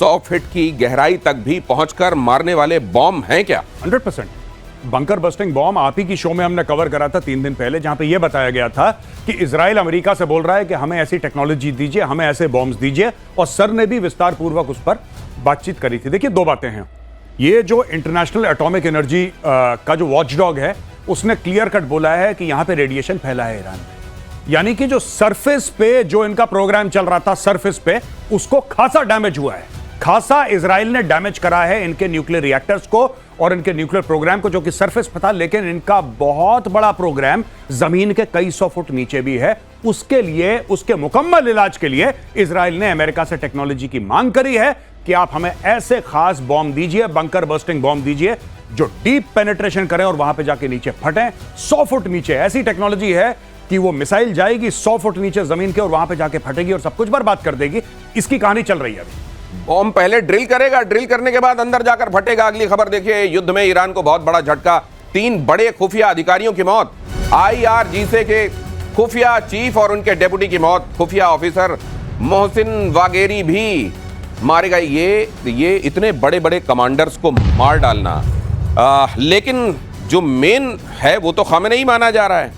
100 feet की गहराई तक भी पहुंचकर मारने वाले बॉम्ब हैं क्या? 100%। बंकर बस्टिंग बॉम्ब आप ही की शो में हमने कवर करा था 3 दिन पहले, जहां पे यह बताया गया था कि इजराइल अमेरिका से बोल रहा है कि हमें ऐसी टेक्नोलॉजी दीजिए, हमें ऐसे बॉम्ब्स दीजिए, और सर ने भी विस्तार पूर्वक उस पर बातचीत करी थी। देखिए, 2 बातें हैं। ये जो इंटरनेशनल एटॉमिक एनर्जी का जो वॉचडॉग है, उसने क्लियर कट बोला है कि यहां पे रेडिएशन फैला है ईरान में, यानी कि जो सरफेस पे जो इनका प्रोग्राम चल रहा था, सरफेस पे उसको खासा डैमेज हुआ है, खासा इजराइल ने डैमेज करा है इनके न्यूक्लियर रिएक्टर्स को और इनके न्यूक्लियर प्रोग्राम को, जो कि सरफेस पे था, लेकिन इनका बहुत बड़ा प्रोग्राम जमीन के कई 100 फुट नीचे भी है। उसके लिए, उसके मुकम्मल इलाज के लिए इजराइल ने अमेरिका से टेक्नोलॉजी की मांग करी है कि आप हमें ऐसे खास बॉम्ब दीजिए, बंकर बस्टिंग बॉम्ब दीजिए, जो डीप पेनिट्रेशन करें और वहां पे जाके नीचे फटें 100 फुट नीचे। ऐसी टेक्नोलॉजी है कि वो मिसाइल जाएगी 100 फुट नीचे जमीन के और वहां पे जाके फटेगी और सब कुछ बर्बाद कर देगी। इसकी कहानी चल रही है अभी। बॉम्ब पहले ड्रिल करेगा, ड्रिल करने के बाद अंदर जाकर फटेगा। अगली खबर देखिए, युद्ध में ईरान को बहुत बड़ा झटका, 3 बड़े खुफिया अधिकारियों की मौत। IRGC के खुफिया चीफ और उनके डेप्यूटी की मौत। खुफिया ऑफिसर मोहसिन वागेरी भी मारे गए। ये इतने बड़े बड़े कमांडर्स को मार डालना, लेकिन जो मेन है वो तो खामेनेई माना जा रहा है।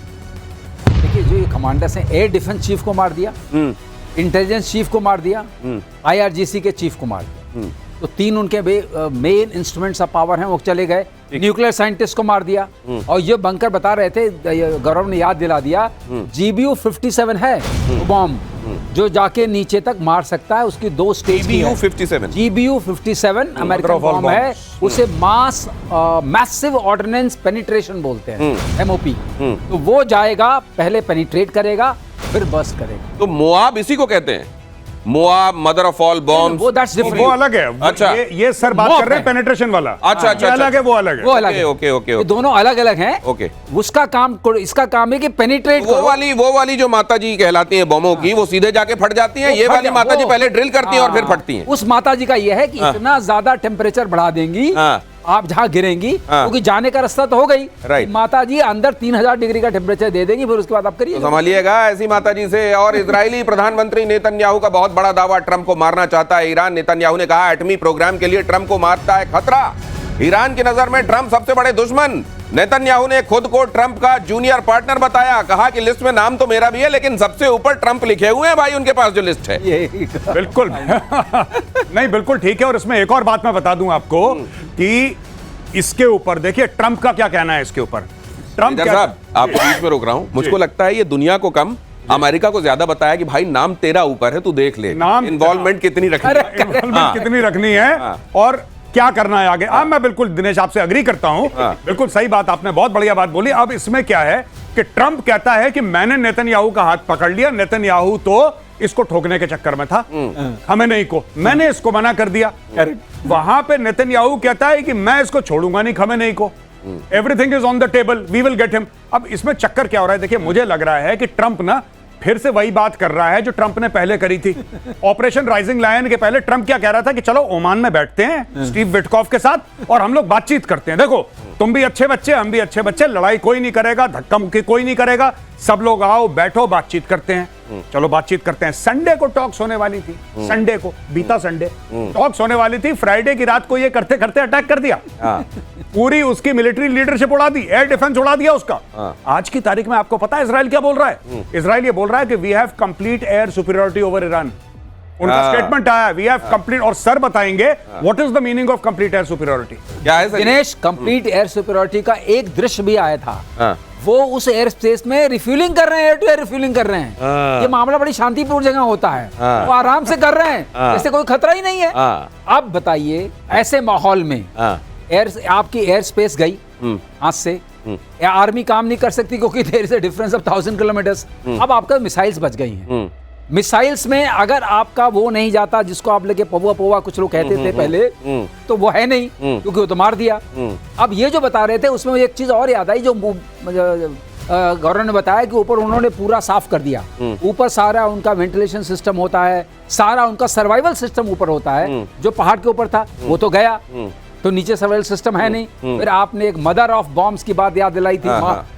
देखिए, जो ये कमांडर्स हैं, एयर डिफेंस चीफ को मार दिया, इंटेलिजेंस चीफ को मार दिया, IRGC के चीफ को मार दिया। तो 3 उनके मेन इंस्ट्रूमेंट्स ऑफ पावर हैं, वो चले गए। न्यूक्लियर साइंटिस्ट को मार दिया। और ये बंकर बता रहे थे, गौरव ने याद दिला दिया, GBU 57 है बॉम्ब जो जाके नीचे तक मार सकता है। उसकी 2 स्टेज की है। GBU 57 अमेरिकन बॉम्ब है, उसे मैसिव ऑर्डिनेंस पेनिट्रेशन बोलते हैं, MOP। तो वो जाएगा, पहले पेनिट्रेट करेगा, फिर बस्ट करेगा। तो मोआब इसी को कहते हैं, Moab, mother of all bombs. वो अलग है। अच्छा, ये सर बात कर रहे हैं पेनिट्रेशन वाला। अच्छा, अलग है, वो अलग है। वो अलग है। ओके। दोनों अलग अलग हैं। ओके। उसका काम, इसका काम है कि पेनिट्रेट करो। वो वाली जो माताजी कहलाती हैं बमों की, वो सीधे जाके फट जाती हैं। ये वाली माताजी पहले ड्रिल करती हैं और फिर फटती हैं। उस माताजी का ये है कि इतना ज्यादा टेम्परेचर बढ़ा देंगी आप जहां गिरेंगी, क्योंकि जाने का रास्ता तो हो गई, राइट। माताजी अंदर 3000 डिग्री का टेम्परेचर दे देंगी, फिर उसके बाद आप करिए। तो संभालिएगा ऐसी माताजी से। और इजरायली प्रधानमंत्री नेतन्याहू का बहुत बड़ा दावा, ट्रंप को मारना चाहता है ईरान। नेतन्याहू ने कहा, एटमी प्रोग्राम के लिए ट्रंप को मारता है खतरा। ईरान की नजर में ट्रंप सबसे बड़े दुश्मन। नेतन्याहू ने खुद को ट्रंप का जूनियर पार्टनर बताया। कहा कि लिस्ट में नाम तो मेरा भी है, लेकिन सबसे ऊपर ट्रंप लिखे हुए हैं भाई उनके पास जो लिस्ट है। बिल्कुल नहीं, बिल्कुल ठीक है। और इसमें एक और बात मैं बता दूं आपको कि इसके ऊपर देखिए ट्रंप का क्या कहना है इसके ऊपर। ट्रंप साहब, आपको बीच में रोक रहा हूं। मुझको लगता है ये दुनिया को कम, अमेरिका को ज्यादा बताया कि भाई नाम तेरा ऊपर है, तू देख ले नाम इन्वॉल्वमेंट कितनी रखनी है और क्या करना है आगे। मैं बिल्कुल दिनेश आपसे अग्री करता हूं। बिल्कुल सही बात, आपने बहुत बढ़िया बात बोली। अब इसमें क्या है कि ट्रंप कहता है कि मैंने नेतन्याहू का हाथ पकड़ लिया, नेतन्याहू तो इसको ठोकने के चक्कर में था, खमेनेई को, मैंने इसको मना कर दिया। वहां पे नेतन्याहू कहता है कि मैं इसको छोड़ूंगा नहीं, खमेनेई को। Everything is on the table, we will get him. अब इसमें चक्कर क्या हो रहा है, देखिए मुझे लग रहा है कि ट्रंप ना फिर से वही बात कर रहा है जो ट्रंप ने पहले करी थी। ऑपरेशन राइजिंग लायन के पहले ट्रंप क्या कह रहा था कि चलो ओमान में बैठते हैं स्टीव विटकॉफ के साथ और हम लोग बातचीत करते हैं। देखो, तुम भी अच्छे बच्चे, हम भी अच्छे बच्चे, लड़ाई कोई नहीं करेगा, धक्का मुक्की कोई नहीं करेगा, सब लोग आओ बैठो, बातचीत करते हैं। चलो बातचीत करते हैं। संडे को टॉक्स होने वाली थी, संडे को, बीता संडे टॉक्स होने वाली थी। फ्राइडे की रात को ये करते करते अटैक कर दिया, पूरी उसकी मिलिट्री लीडरशिप उड़ा दी, एयर डिफेंस उड़ा दिया उसका। आज की तारीख में आपको पता है इजराइल क्या बोल रहा है? इजराइल ये बोल रहा है कि we have complete air superiority over Iran. उनका स्टेटमेंट आया, वी हैव कंप्लीट। और सर बताएंगे what is the meaning of complete air superiority. क्या है दिनेश? कंप्लीट एयर सुपीरियरिटी का एक दृश्य भी आया था। वो उस एयर स्पेस में रिफ्यूलिंग कर रहे हैं, एयर टू एयर रिफ्यूलिंग कर रहे हैं। ये मामला बड़ी शांतिपूर्ण जगह होता है, वो आराम से कर रहे हैं, जैसे कोई खतरा ही नहीं है। अब बताइए, ऐसे माहौल में आपकी एयर स्पेस गई हाथ से, आर्मी काम नहीं कर सकती क्योंकि there is a difference of 1000 kilometres. अब आपका मिसाइल्स बच गई हैं। मिसाइल्स में अगर आपका वो नहीं जाता, जिसको आप लेके पौवा पौवा कुछ लोग कहते थे पहले, तो वो है नहीं, क्योंकि वो तो मार दिया। अब ये जो बता रहे थे उसमें मुझे एक चीज और याद आई, जो गौरव ने बताया कि ऊपर उन्होंने पूरा साफ कर दिया। ऊपर सारा उनका वेंटिलेशन सिस्टम होता है, सारा उनका सर्वाइवल सिस्टम ऊपर होता है। जो पहाड़ के ऊपर था वो तो गया, तो नीचे सर्वाइवल सिस्टम है नहीं। फिर आपने एक मदर ऑफ बॉम्ब्स की बात याद दिलाई थी,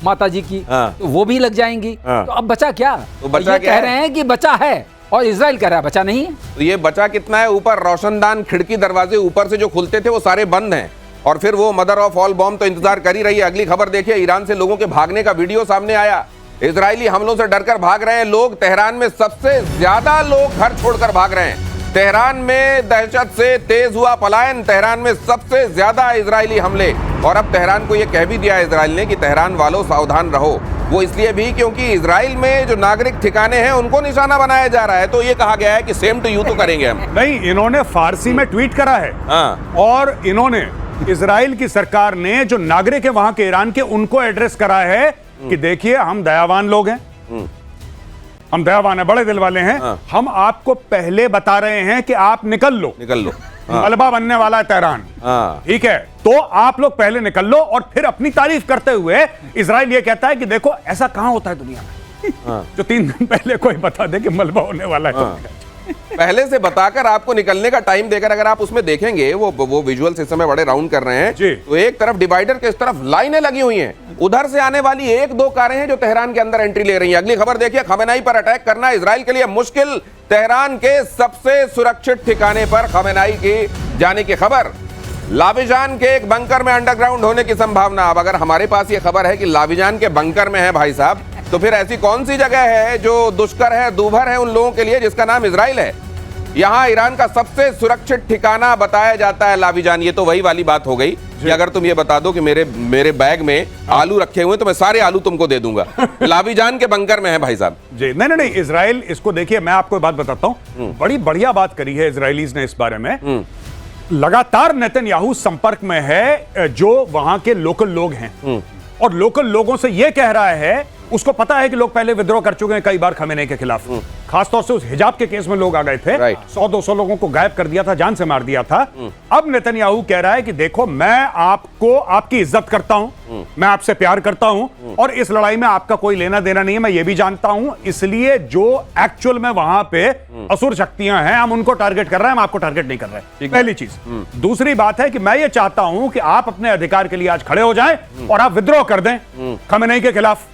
माता जी की, तो वो भी लग जाएंगी। तो अब बचा क्या? तो बचा ये क्या कह रहे हैं कि बचा है, और इजराइल कह रहा है बचा नहीं है। तो ये बचा कितना है? ऊपर रोशनदान खिड़की दरवाजे ऊपर से जो खुलते थे वो सारे बंद हैं, और फिर वो मदर ऑफ ऑल बॉम्ब तो इंतजार कर ही रही है। अगली खबर देखिए, ईरान से लोगों के भागने का वीडियो सामने आया। इजरायली हमलों से डरकर भाग रहे हैं लोग। तेहरान में सबसे ज्यादा लोग घर छोड़कर भाग रहे हैं। तेहरान में दहशत से तेज हुआ पलायन। तेहरान में सबसे ज्यादा इजरायली हमले, और अब तेहरान को यह कह भी दिया इजराइल ने कि तेहरान वालों सावधान रहो। वो इसलिए भी क्योंकि इजराइल में जो नागरिक ठिकाने हैं उनको निशाना बनाया जा रहा है। तो ये कहा गया है कि सेम टू यू तो करेंगे हम। नहीं, इन्होंने फारसी में ट्वीट करा है। हाँ। और इन्होंने इजराइल की सरकार ने जो नागरिक है वहां के ईरान के, उनको एड्रेस करा है कि देखिए हम दयावान लोग हैं, हम दयावान है, बड़े दिल वाले हैं। हाँ। हम आपको पहले बता रहे हैं कि आप निकल लो। हाँ। मलबा बनने वाला है तेहरान। हाँ। ठीक है, तो आप लोग पहले निकल लो। और फिर अपनी तारीफ करते हुए इजराइल ये कहता है कि देखो ऐसा कहां होता है दुनिया में। हाँ। जो 3 दिन पहले कोई बता दे कि मलबा होने वाला है। हाँ। पहले से बताकर आपको निकलने का टाइम देकर, अगर आप उसमें देखेंगे वो विजुअल्स इस समय बड़े राउंड कर रहे हैं जी। तो एक तरफ डिवाइडर के इस तरफ लाइनें लगी हुई हैं। उधर से आने वाली 1-2 कारें हैं जो तेहरान के अंदर एंट्री ले रही हैं। अगली खबर देखिए, खमेनाई पर अटैक करना इजराइल के लिए मुश्किल। तेहरान के सबसे सुरक्षित ठिकाने पर खमेनाई की जाने की खबर। लाविजान के एक बंकर में अंडरग्राउंड होने की संभावना। अब अगर हमारे पास ये खबर है कि लाविजान के बंकर में है भाई साहब, तो फिर ऐसी कौन सी जगह है जो दुष्कर है, दूभर है उन लोगों के लिए, जिसका नाम इजराइल है। यहां ईरान का सबसे सुरक्षित ठिकाना बताया जाता है लाविजान। ये तो वही वाली बात हो गई कि अगर तुम ये बता दो कि मेरे बैग में आलू रखे हुए तो मैं सारे आलू तुमको दे दूंगा। लाविजान के बंकर में है भाई साहब जी। नहीं, इजराइल इसको देखिए, मैं आपको बात बताता हूं, बड़ी बढ़िया बात करी है इजरायलीज ने इस बारे में। लगातार नेतन्याहू संपर्क में है जो वहां के लोकल लोग हैं, और लोकल लोगों से यह कह रहा है, उसको पता है कि लोग पहले विद्रोह कर चुके हैं कई बार खमेनी के खिलाफ। खासतौर से उस हिजाब के केस में लोग आ गए थे। 100-200 लोगों को गायब कर दिया था, जान से मार दिया था। अब नेतन्याहू कह रहा है कि देखो मैं आपको, आपकी इज्जत करता हूं, मैं आपसे प्यार करता हूं, और इस लड़ाई में आपका कोई लेना देना नहीं है, मैं ये भी जानता हूं। इसलिए जो एक्चुअल में वहां पे असुर शक्तियां हैं, हम उनको टारगेट कर रहे हैं, हम आपको टारगेट नहीं कर रहे। पहली चीज। दूसरी बात है कि मैं ये चाहता हूं कि आप अपने अधिकार के लिए आज खड़े हो जाएं और आप विद्रोह कर दें खमेनी के खिलाफ।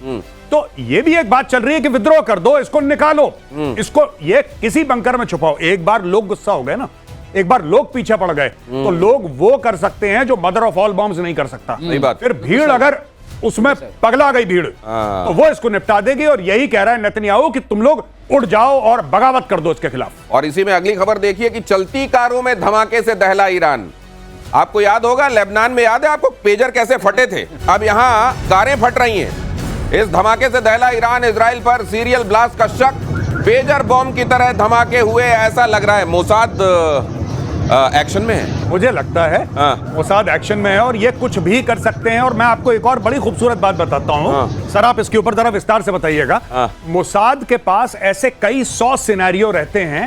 तो ये भी एक बात चल रही है कि विद्रोह कर दो, इसको निकालो, इसको ये किसी बंकर में छुपाओ। एक बार लोग गुस्सा हो गए ना, एक बार लोग पीछे पड़ गए, तो लोग वो कर सकते हैं जो मदर ऑफ ऑल बॉम्ब्स नहीं कर सकता। फिर भीड़, अगर उसमें पगला गई भीड़, तो वो इसको निपटा देगी। और यही कह रहा है नेतन्याहू कि तुम लोग उठ जाओ और बगावत कर दो इसके खिलाफ। और इसी में अगली खबर देखिए कि चलती कारों में धमाके से दहला ईरान। आपको याद होगा, लेबनान में याद है आपको पेजर कैसे फटे थे, अब यहां कारें फट रही हैं। इस धमाके से दहला ईरान। इजराइल पर सीरियल ब्लास्ट का शक। पेजर बॉम्ब की तरह धमाके हुए, ऐसा लग रहा है मोसाद एक्शन में है। मुझे लगता है मोसाद एक्शन में है, और ये कुछ भी कर सकते हैं। और मैं आपको एक और बड़ी खूबसूरत बात बताता हूं, सर आप इसके ऊपर जरा विस्तार से बताइएगा। मोसाद के पास ऐसे कई 100 सिनेरियो रहते हैं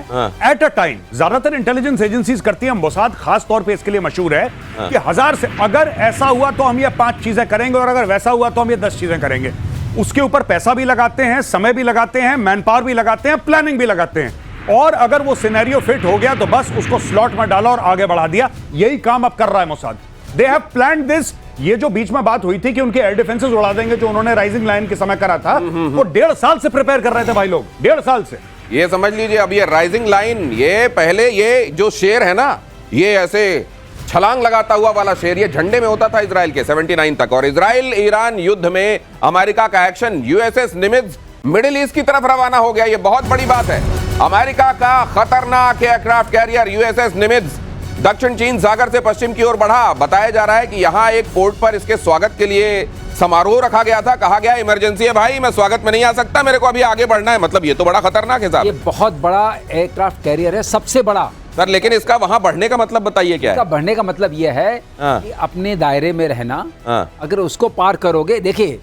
एट अ टाइम। ज्यादातर इंटेलिजेंस एजेंसीज करती हैं, मोसाद खास तौर पे इसके लिए मशहूर है कि 1000 से, अगर ऐसा हुआ तो हम ये 5 चीजें करेंगे, और अगर वैसा हुआ तो हम ये 10 चीजें करेंगे। उसके ऊपर पैसा भी लगाते हैं, समय भी लगाते हैं, मैन पावर भी लगाते हैं, प्लानिंग भी लगाते हैं। और अगर वो सिनेरियो फिट हो गया तो बस उसको स्लॉट में डाला और आगे बढ़ा दिया। यही काम अब कर रहा है Mossad. They have planned this. ये जो बीच में बात हुई थी कि उनके एयर डिफेंसेस उड़ा देंगे, जो उन्होंने राइजिंग लाइन के समय करा था, वो 1.5 साल से प्रिपेयर कर रहे थे भाई लोग, 1.5 साल से। ये समझ लीजिए, अब ये राइजिंग लाइन, ये पहले ये जो शेर है ना, ये ऐसे छलांग लगाता हुआ वाला शेर, ये झंडे में होता था इजराइल के 79 तक। और इजराइल ईरान युद्ध में अमेरिका का एक्शन, यूएसएस निमित्ज मिडिल ईस्ट की तरफ रवाना हो गया। ये बहुत बड़ी बात है। अमेरिका का खतरनाक एयरक्राफ्ट कैरियर यूएसएस निमित्ज दक्षिण चीन सागर से पश्चिम की ओर बढ़ा। बताया जा रहा है कि यहां एक पोर्ट पर इसके स्वागत के लिए समारोह रखा गया था। कहा गया इमरजेंसी है भाई, मैं स्वागत में नहीं आ सकता, मेरे को अभी आगे बढ़ना है। मतलब ये तो बड़ा खतरनाक है साहब। ये बहुत बड़ा एयरक्राफ्ट कैरियर है, सबसे बड़ा सर। लेकिन इसका वहां बढ़ने का मतलब बताइए क्या है? इसका बढ़ने का मतलब यह है कि अपने दायरे में रहना। अगर उसको पार करोगे, देखिए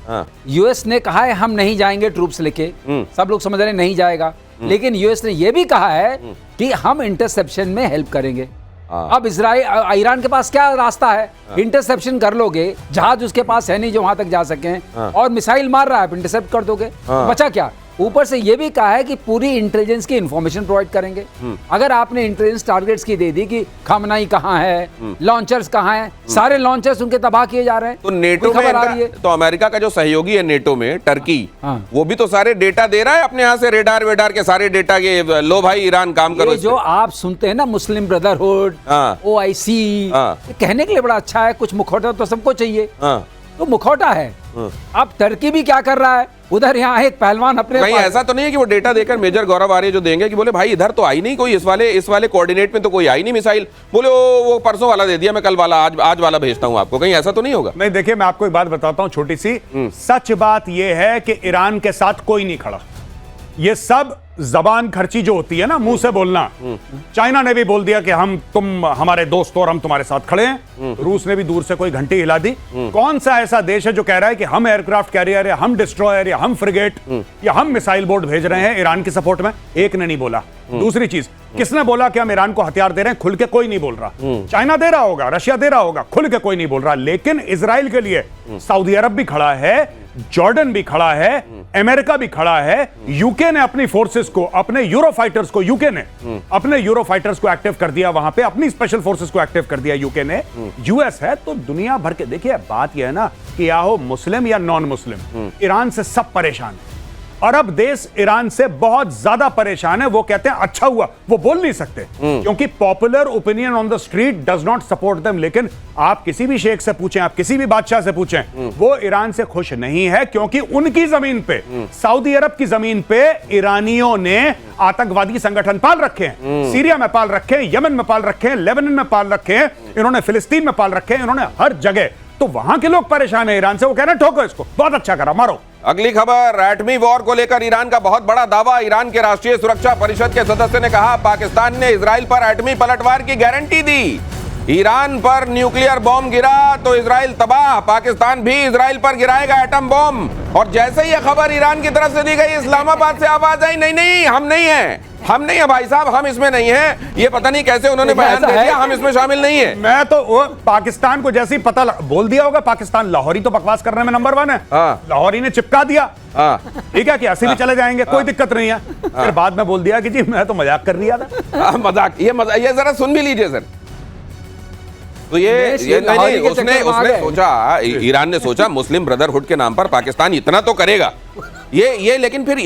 यूएस ने कहा है हम नहीं जाएंगे ट्रूप्स लेके, सब लोग समझ रहे हैं नहीं जाएगा, लेकिन यूएस ने यह भी कहा है कि हम इंटरसेप्शन में हेल्प करेंगे। अब इजराइल, ईरान के पास क्या रास्ता है? इंटरसेप्शन कर लोगे, जहाज उसके पास है नहीं जो वहां तक जा सके, और मिसाइल मार रहा है, इंटरसेप्ट कर दोगे, बचा क्या? ऊपर से ये भी कहा है कि पूरी इंटेलिजेंस की इंफॉर्मेशन प्रोवाइड करेंगे। अगर आपने इंटेलिजेंस टारगेट्स की दे दी कि खमनाई कहाँ है, लॉन्चर्स कहाँ हैं, सारे लॉन्चर्स उनके तबाह किए जा रहे हैं। तो नेटो कोई में खबर आ रही है? तो अमेरिका का जो सहयोगी है नेटो में, टर्की, हाँ। वो भी तो सारे डेटा दे रहा है अपने यहाँ से, रेडार वेडार के सारे डेटा के, लो भाई ईरान काम करो ये इस जो पे। आप सुनते हैं ना, मुस्लिम ब्रदरहुड, हाँ। OIC, हाँ। ये कहने के लिए बड़ा अच्छा है, कुछ मुखौटा तो सबको चाहिए, हाँ। तो मुखौटा है। अब टर्की भी क्या कर रहा है, उधर यहाँ एक पहलवान अपने कहीं ऐसा तो नहीं है कि वो डेटा देकर मेजर गौरव आर्य जो देंगे कि बोले भाई इधर तो आई नहीं कोई, इस वाले कोऑर्डिनेट में तो कोई आई नहीं मिसाइल, बोले वो परसों वाला दे दिया, मैं कल वाला आज वाला भेजता हूं आपको, कहीं ऐसा तो नहीं होगा? नहीं, देखिए मैं आपको एक बात बताता हूं छोटी सी। सच बात यह है कि ईरान के साथ कोई नहीं खड़ा। ये सब जबान खर्ची जो होती है ना, मुंह से बोलना। चाइना ने भी बोल दिया कि तुम हमारे दोस्त हो और हम तुम्हारे साथ खड़े हैं। रूस ने भी दूर से कोई घंटी हिला दी। कौन सा ऐसा देश है जो कह रहा है कि हम एयरक्राफ्ट कैरियर या हम डिस्ट्रॉयर या हम फ्रिगेट या हम मिसाइल बोट भेज रहे हैं ईरान की सपोर्ट में? एक ने नहीं बोला। दूसरी चीज, किसने बोला कि हम ईरान को हथियार दे रहे हैं? खुल के कोई नहीं बोल रहा। चाइना दे रहा होगा, रशिया दे रहा होगा, खुल के कोई नहीं बोल रहा। लेकिन इजराइल के लिए सऊदी अरब भी खड़ा है, जॉर्डन भी खड़ा है, अमेरिका भी खड़ा है। यूके ने अपनी फोर्सेस को, अपने यूरो फाइटर्स को, यूके ने अपने यूरो फाइटर्स को एक्टिव कर दिया, वहां पे अपनी स्पेशल फोर्सेस को एक्टिव कर दिया यूके ने। यूएस है। तो दुनिया भर के, देखिए बात यह है ना कि या हो मुस्लिम या नॉन मुस्लिम, ईरान से सब परेशान है। अरब देश ईरान से बहुत ज्यादा परेशान है। वो कहते हैं अच्छा हुआ, वो बोल नहीं सकते क्योंकि popular opinion on the street does not support them. लेकिन आप किसी भी शेख से पूछें, आप किसी भी बादशाह से पूछें, वो ईरान से खुश नहीं है क्योंकि उनकी जमीन पे, सऊदी अरब की जमीन पे ईरानियों ने आतंकवादी संगठन पाल रखे हैं। सीरिया में पाल रखे हैं, यमन में पाल रखे हैं, लेबनान में पाल रखे हैं, इन्होंने फिलिस्तीन में पाल रखे हैं, इन्होंने हर जगह। तो वहां के लोग परेशान है ईरान से। वो कह रहे हैं ठोको इसको, बहुत अच्छा करा, मारो। अगली खबर, एटमी वॉर को लेकर ईरान का बहुत बड़ा दावा। ईरान के राष्ट्रीय सुरक्षा परिषद के सदस्य ने कहा पाकिस्तान ने इजराइल पर एटमी पलटवार की गारंटी दी। ईरान पर न्यूक्लियर बॉम्ब गिरा तो इजराइल तबाह, पाकिस्तान भी इजराइल पर गिराएगा एटम बॉम्ब। और जैसे ही यह खबर ईरान की तरफ से दी गई, इस्लामाबाद से आवाज आई, नहीं हम नहीं है भाई साहब, हम इसमें नहीं है। ये पता नहीं कैसे उन्होंने बयान दे दिया, हम इसमें शामिल नहीं है। मैं तो वो पाकिस्तान को जैसे ही पता बोल दिया होगा, पाकिस्तान लाहौरी तो बकवास करने में नंबर 1 है। लाहौरी ने चिपका दिया, ठीक है कि ऐसे भी चले जाएंगे, कोई दिक्कत नहीं है। फिर बाद में बोल दिया कि जी मैं तो मजाक कर रहा था। मजाक, ये जरा सुन भी लीजिए सर। तो ये नहीं, उसने सोचा, ईरान ने सोचा मुस्लिम ब्रदरहुड के नाम पर पाकिस्तान इतना तो करेगा। ये लेकिन फिर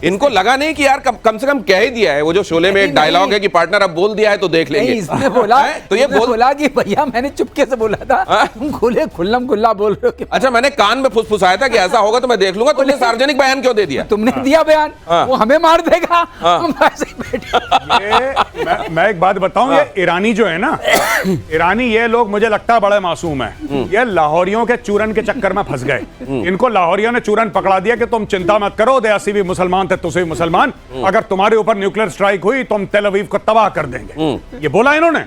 इनको लगा नहीं कि यार कम से कम कह ही दिया है। वो जो शोले में एक डायलॉग है कि पार्टनर अब बोल दिया है तो देख लेंगे। इसने बोला तो ये बोला कि भैया मैंने चुपके से बोला था, तुम खुले खुल्लम खुल्ला बोल रहे हो। अच्छा, मैंने कान में फुसफुसाया था कि ऐसा होगा तो मैं देख लूंगा। तुमने सार्वजनिक बयान क्यों दे दिया? तुमने दिया बयान, वो हमें मार देगा, हम ऐसे बैठे। मैं एक बात बताऊं, ये ईरानी जो है ना, ईरानी ये लोग मुझे लगता है बड़े मासूम है। ये लाहौरियों के चूरन के चक्कर में फंस गए। इनको लाहौरियों ने चूरन पकड़ा दिया कि तुम चिंता मत करो, देसी भी मुसलमान थे, तुसे भी मुसलमान, अगर तुम्हारे ऊपर न्यूक्लियर स्ट्राइक हुई तो हम तेल अवीव को तबाह कर देंगे। ये बोला इन्होंने।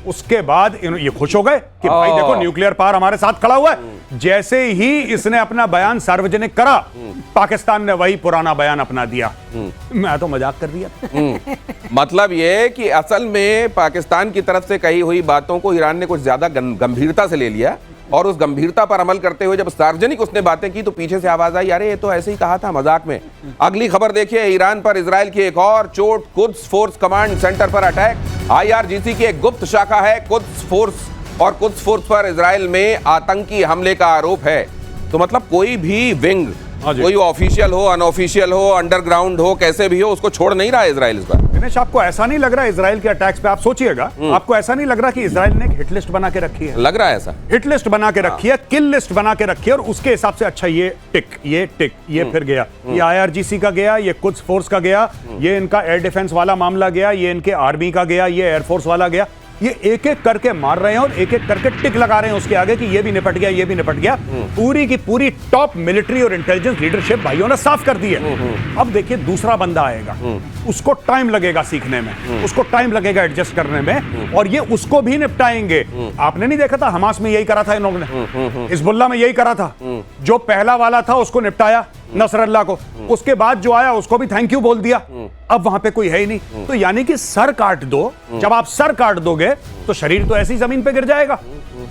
उसके बाद ये खुश हो गए कि भाई देखो न्यूक्लियर पावर हमारे साथ खड़ा हुआ है। जैसे ही इसने अपना बयान सार्वजनिक करा, पाकिस्तान ने वही पुराना बयान अपना दिया। मैं तो मजाक कर दिया। मतलब ये कि असल में पाकिस्तान की तरफ से कही हुई बातों को ईरान ने कुछ ज्यादा गंभीरता से ले लिया और उस गंभीरता पर अमल करते हुए जब सार्वजनिक उसने बातें की तो पीछे से आवाज आई, अरे ये तो ऐसे ही कहा था मजाक में। अगली खबर देखिए, ईरान पर इजराइल की एक और चोट, कुद्स फोर्स कमांड सेंटर पर अटैक। IRGC की एक गुप्त शाखा है कुद्स फोर्स, और कुद्स फोर्स पर इजराइल में आतंकी हमले का आरोप है। तो मतलब कोई भी विंग, कोई ऑफिशियल हो, अनऑफिशियल हो, अंडरग्राउंड हो, कैसे भी हो, उसको छोड़ नहीं रहा है इजराइल इस बार। दिनेश, आपको ऐसा नहीं लग रहा इजराइल के अटैक्स पे, आप सोचिएगा, आपको ऐसा नहीं लग रहा कि इजराइल ने एक हिट लिस्ट बना के रखी है? लग रहा है ऐसा। हिट लिस्ट बना के रखी है, किल लिस्ट बना के रखी है, और उसके हिसाब से अच्छा ये टिक, ये फिर गया, ये IRGC का गया, ये कुद्स फोर्स का गया, ये इनका एयर डिफेंस वाला मामला गया, ये इनके आर्मी का गया, ये एयरफोर्स वाला गया। ये एक एक करके मार रहे हैं और एक एक करके टिक लगा रहे हैं उसके आगे कि ये भी निपट गया, ये भी निपट गया। पूरी की पूरी टॉप मिलिट्री और इंटेलिजेंस लीडरशिप भाइयों ने साफ कर दी है। अब देखिए दूसरा बंदा आएगा, उसको टाइम लगेगा सीखने में, उसको टाइम लगेगा एडजस्ट करने में, और ये उसको भी निपटाएंगे। आपने नहीं देखा था हमास में यही करा था इन लोगों ने, हिजबुल्लाह में यही करा था। जो पहला वाला था उसको निपटाया, नसरल्लाह को, उसके बाद जो आया उसको भी थैंक यू बोल दिया। अब वहां पे कोई है ही नहीं। तो यानी कि सर काट दो, जब आप सर काट दोगे तो शरीर तो ऐसी जमीन पे गिर जाएगा।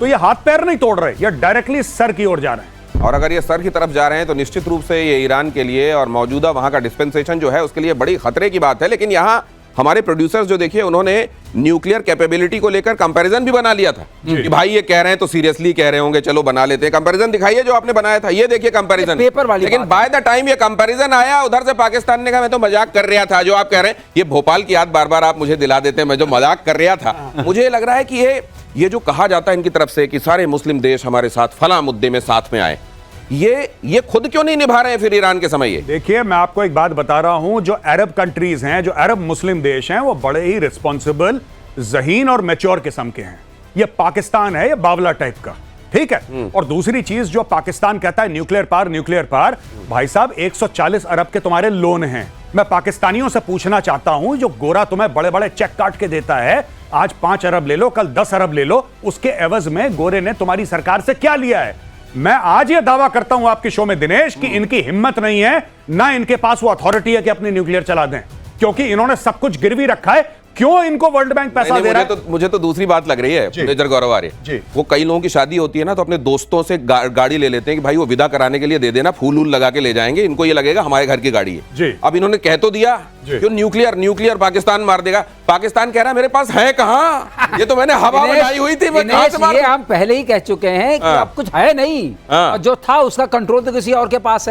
तो ये हाथ पैर नहीं तोड़ रहे, ये डायरेक्टली सर की ओर जा रहे हैं। और अगर ये सर की तरफ जा रहे हैं तो निश्चित रूप से ये ईरान के लिए और मौजूदा वहां का डिस्पेंसेशन जो है उसके लिए बड़ी खतरे की बात है। लेकिन यहाँ हमारे प्रोड्यूसर्स जो देखिए उन्होंने न्यूक्लियर कैपेबिलिटी को लेकर कंपैरिजन भी बना लिया था कि भाई ये कह रहे हैं तो सीरियसली कह रहे होंगे, चलो बना लेते हैं। कंपैरिजन दिखाइए जो आपने बनाया था, ये देखिए कंपैरिजन पेपर वाली। लेकिन बाय द टाइम ये कंपैरिजन आया उधर से पाकिस्तान ने कहा मैं तो मजाक कर रहा था। जो आप कह रहे हैं ये भोपाल की याद बार बार आप मुझे दिला देते हैं, मैं जो मजाक कर रहा था। मुझे लग रहा है कि ये जो कहा जाता है इनकी तरफ से कि सारे मुस्लिम देश हमारे साथ फला मुद्दे में साथ में आए, ये खुद क्यों नहीं निभा रहे हैं फिर ईरान के समय? ये देखिए मैं आपको एक बात बता रहा हूं, जो अरब कंट्रीज हैं, जो अरब मुस्लिम देश हैं, वो बड़े ही रिस्पॉन्सिबल, ज़हीन और मैच्योर किस्म के हैं। ये पाकिस्तान है, ये बावला टाइप का, ठीक है। और दूसरी चीज जो पाकिस्तान कहता है न्यूक्लियर पार, भाई साहब 140 अरब के तुम्हारे लोन हैं। मैं पाकिस्तानियों से पूछना चाहता हूं, जो गोरा तुम्हें बड़े बड़े चेक काट के देता है, आज 5 अरब ले लो, कल 10 अरब ले लो, उसके एवज में गोरे ने तुम्हारी सरकार से क्या लिया है? मैं आज ये दावा करता हूं आपके शो में दिनेश कि इनकी हिम्मत नहीं है, ना इनके पास वो अथॉरिटी है कि अपनी न्यूक्लियर चला दें, क्योंकि इन्होंने सब कुछ गिरवी रखा है। क्यों इनको वर्ल्ड बैंक पैसा दे रहा है? मुझे तो दूसरी बात लग रही है मेजर गौरव आर्य, वो कई लोगों की शादी होती है ना तो अपने दोस्तों से गाड़ी ले लेते हैं कि भाई वो विदा कराने के लिए दे देना, फूल वूल लगा के ले जाएंगे, इनको ये लगेगा हमारे घर की गाड़ी है। अब इन्होंने कह तो दिया क्यों न्यूक्लियर पाकिस्तान मार देगा। पाकिस्तान कह रहा है मेरे पास है कहां, ये तो मैंने हवा बनाई हुई थी, मैं कहां से मारूं? हम पहले ही कह चुके हैं कि अब कुछ है नहीं, जो था उसका कंट्रोल तो किसी और के पास है।